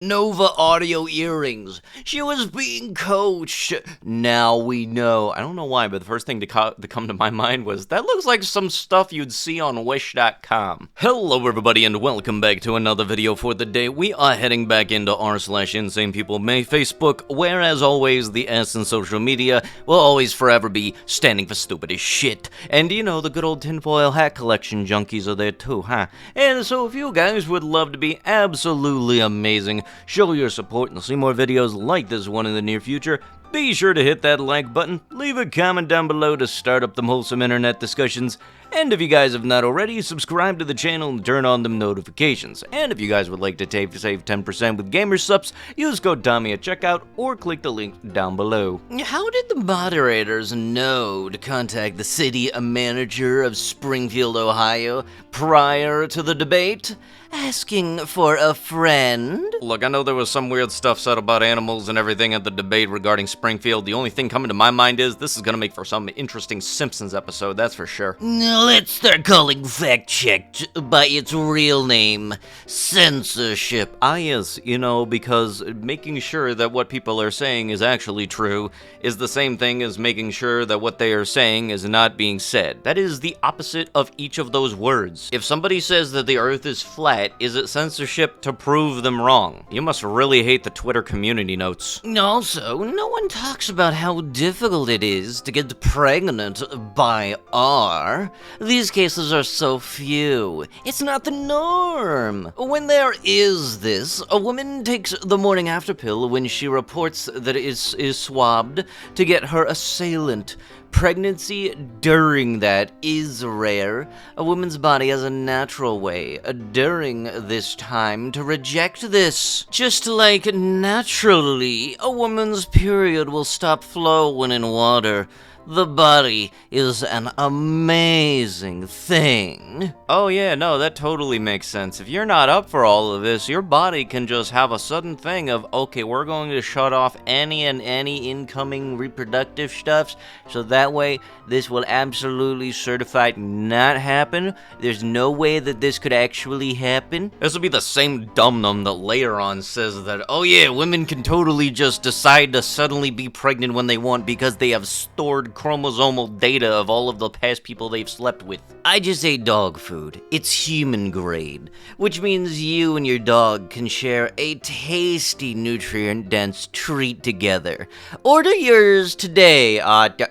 Nova audio earrings. She was being coached. Now we know. I don't know why, but the first thing to come to my mind was, that looks like some stuff you'd see on Wish.com. Hello everybody and welcome back to another video for the day. We are heading back into r/InsanePeopleMay Facebook, where as always, the S in social media will always forever be standing for stupid as shit. And you know, the good old tinfoil hat collection junkies are there too, huh? And so if you guys would love to be absolutely amazing, show your support and see more videos like this one in the near future, be sure to hit that like button, leave a comment down below to start up them wholesome internet discussions, and if you guys have not already, subscribe to the channel and turn on them notifications. And if you guys would like to save 10% with Gamersupps, use code Tommy at checkout or click the link down below. How did the moderators know to contact the city manager of Springfield, Ohio prior to the debate? Asking for a friend? Look, I know there was some weird stuff said about animals and everything at the debate regarding Springfield. The only thing coming to my mind is this is gonna make for some interesting Simpsons episode, that's for sure. Let's start calling fact-checked by its real name, censorship. Ah yes, you know, because making sure that what people are saying is actually true is the same thing as making sure that what they are saying is not being said. That is the opposite of each of those words. If somebody says that the earth is flat, is it censorship to prove them wrong? You must really hate the Twitter community notes. Also, no one talks about how difficult it is to get pregnant by R. These cases are so few. It's not the norm. When there is this, a woman takes the morning after pill when she reports that it is swabbed to get her assailant. Pregnancy during that is rare. A woman's body has a natural way during this time to reject this. Just like naturally, a woman's period will stop flowing in water. The body is an amazing thing. Oh yeah, no, that totally makes sense. If you're not up for all of this, your body can just have a sudden thing of, okay, we're going to shut off any incoming reproductive stuffs, so that way this will absolutely certified not happen. There's no way that this could actually happen. This will be the same dum-dum that later on says that, oh yeah, women can totally just decide to suddenly be pregnant when they want because they have stored chromosomal data of all of the past people they've slept with. I just ate dog food. It's human grade, which means you and your dog can share a tasty, nutrient-dense treat together. Order yours today.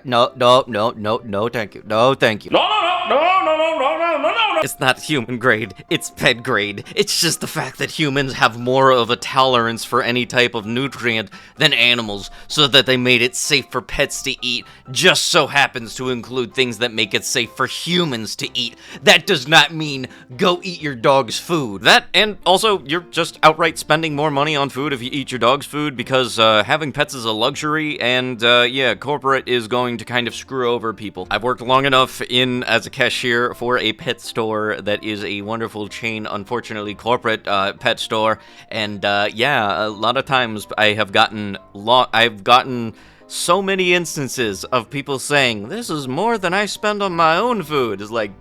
No, thank you. No, thank you. No. It's not human grade, it's pet grade. It's just the fact that humans have more of a tolerance for any type of nutrient than animals, so that they made it safe for pets to eat, just so happens to include things that make it safe for humans to eat. That does not mean go eat your dog's food. That, and also, you're just outright spending more money on food if you eat your dog's food, because having pets is a luxury, and yeah, corporate is going to kind of screw over people. I've worked long enough as a cashier for a pet store that is a wonderful chain, unfortunately corporate pet store, and yeah, a lot of times I've gotten so many instances of people saying, this is more than I spend on my own food. It's like,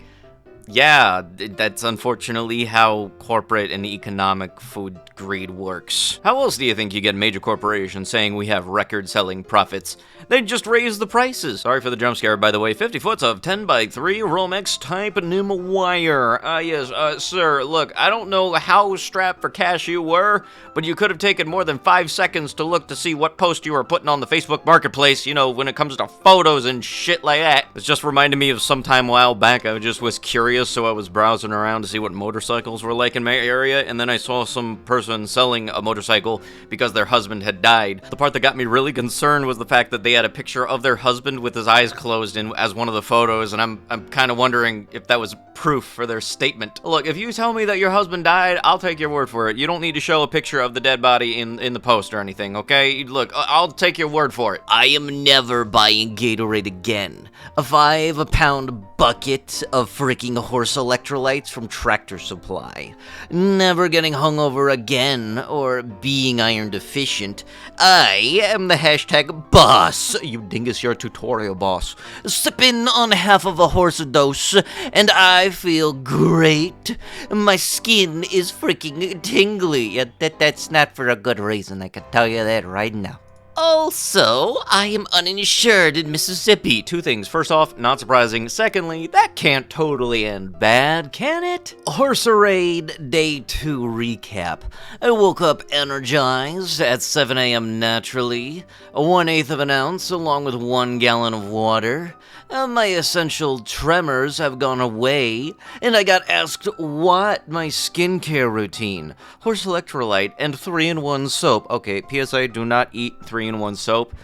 yeah, that's unfortunately how corporate and economic food greed works. How else do you think you get major corporations saying we have record-selling profits? They just raise the prices. Sorry for the jump scare, by the way. 50 foot of 10x3 Romex type NIM wire. Yes, sir, look, I don't know how strapped for cash you were, but you could have taken more than 5 seconds to look to see what post you were putting on the Facebook Marketplace, you know, when it comes to photos and shit like that. It just reminded me of some time a while back, I just was curious, so I was browsing around to see what motorcycles were like in my area, and then I saw some person selling a motorcycle because their husband had died. The part that got me really concerned was the fact that they had a picture of their husband with his eyes closed as one of the photos, and I'm kind of wondering if that was proof for their statement. Look, if you tell me that your husband died, I'll take your word for it. You don't need to show a picture of the dead body in the post or anything, okay? Look, I'll take your word for it. I am never buying Gatorade again. A 5-pound bucket of freaking horse electrolytes from Tractor Supply. Never getting hungover again again, or being iron deficient, I am the hashtag boss. You dingus, you're a tutorial boss. Sipping on half of a horse dose, and I feel great. My skin is freaking tingly. Yeah, that's not for a good reason, I can tell you that right now. Also, I am uninsured in Mississippi. Two things. First off, not surprising. Secondly, that can't totally end bad, can it? Horserade Day 2 recap. I woke up energized at 7 a.m. naturally, 1/8 of an ounce along with 1 gallon of water. My essential tremors have gone away, and I got asked what my skincare routine. Horse electrolyte and 3-in-1 soap. Okay, PSA, do not eat 3-in-1 soap.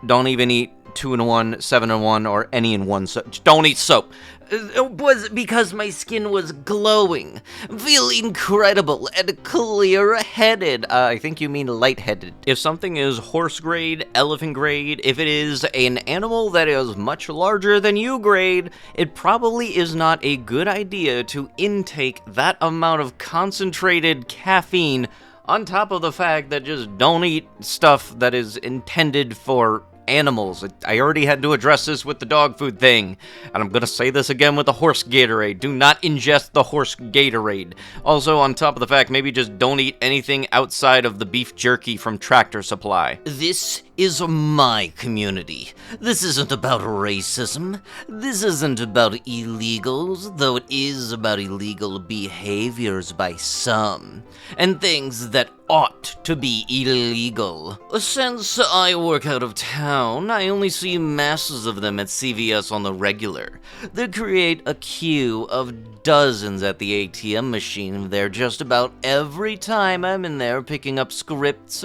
Don't even eat 2-in-1, 7-in-1, or any in one soap. Don't eat soap. It was because my skin was glowing, feel incredible, and clear-headed. I think you mean light-headed. If something is horse grade, elephant grade, if it is an animal that is much larger than you grade, it probably is not a good idea to intake that amount of concentrated caffeine on top of the fact that just don't eat stuff that is intended for animals. I already had to address this with the dog food thing, and I'm gonna say this again with the horse Gatorade. Do not ingest the horse Gatorade. Also, on top of the fact, maybe just don't eat anything outside of the beef jerky from Tractor Supply. This is my community. This isn't about racism. This isn't about illegals, though it is about illegal behaviors by some, and things that ought to be illegal. Since I work out of town, I only see masses of them at CVS on the regular. They create a queue of dozens at the ATM machine there just about every time I'm in there picking up scripts.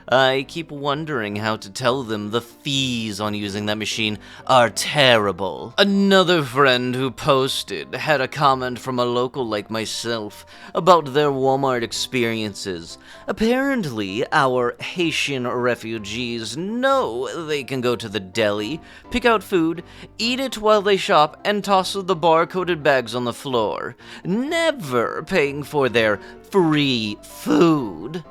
I keep wondering how to tell them the fees on using that machine are terrible. Another friend who posted had a comment from a local like myself about their Walmart experiences. Apparently, our Haitian refugees know they can go to the deli, pick out food, eat it while they shop, and toss the barcoded bags on the floor, never paying for their free food.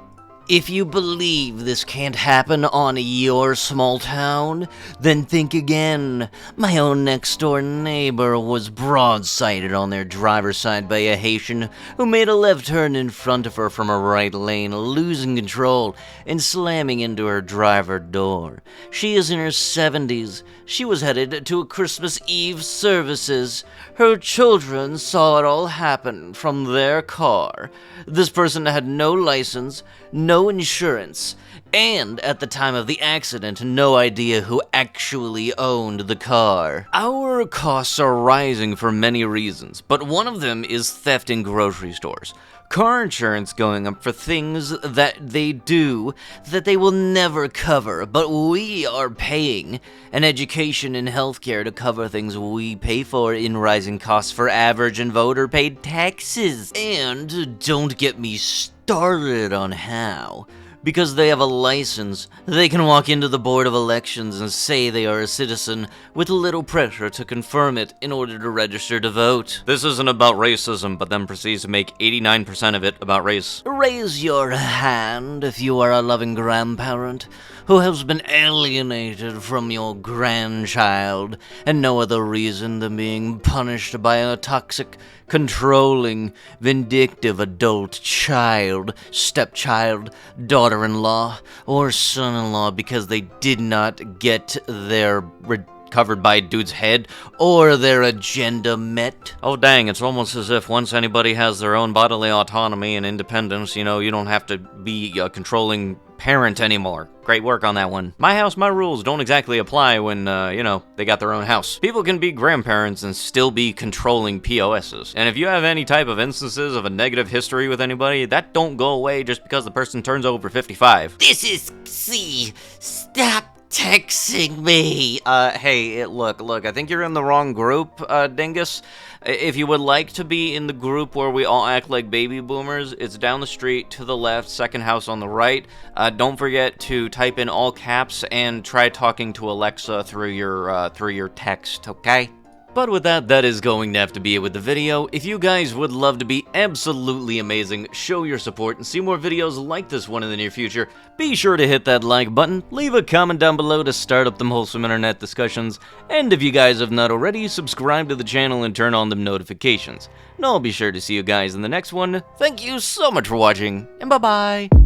If you believe this can't happen on your small town, then think again. My own next-door neighbor was broadsided on their driver's side by a Haitian who made a left turn in front of her from a right lane, losing control and slamming into her driver door. She is in her 70s. She was headed to a Christmas Eve services. Her children saw it all happen from their car. This person had no license, no insurance, and at the time of the accident, no idea who actually owned the car. Our costs are rising for many reasons, but one of them is theft in grocery stores. Car insurance going up for things that they do that they will never cover, but we are paying. And education and healthcare to cover things we pay for in rising costs for average and voter-paid taxes. And don't get me started on how. Because they have a license, they can walk into the Board of Elections and say they are a citizen with little pressure to confirm it in order to register to vote. This isn't about racism, but then proceeds to make 89% of it about race. Raise your hand if you are a loving grandparent who has been alienated from your grandchild, and no other reason than being punished by a toxic, controlling, vindictive adult child, stepchild, daughter-in-law, or son-in-law because they did not get their covered by a dude's head, or their agenda met. Oh dang, it's almost as if once anybody has their own bodily autonomy and independence, you don't have to be a controlling parent anymore. Great work on that one. My house, my rules don't exactly apply when, they got their own house. People can be grandparents and still be controlling POSs. And if you have any type of instances of a negative history with anybody, that don't go away just because the person turns over 55. This is C. Stop texting me. Hey, look, I think you're in the wrong group, dingus. If you would like to be in the group where we all act like baby boomers, it's down the street to the left, second house on the right. Don't forget to type in all caps and try talking to Alexa through your text, okay? But with that, that is going to have to be it with the video. If you guys would love to be absolutely amazing, show your support, and see more videos like this one in the near future, be sure to hit that like button, leave a comment down below to start up them wholesome internet discussions, and if you guys have not already, subscribe to the channel and turn on them notifications. And I'll be sure to see you guys in the next one. Thank you so much for watching, and bye-bye!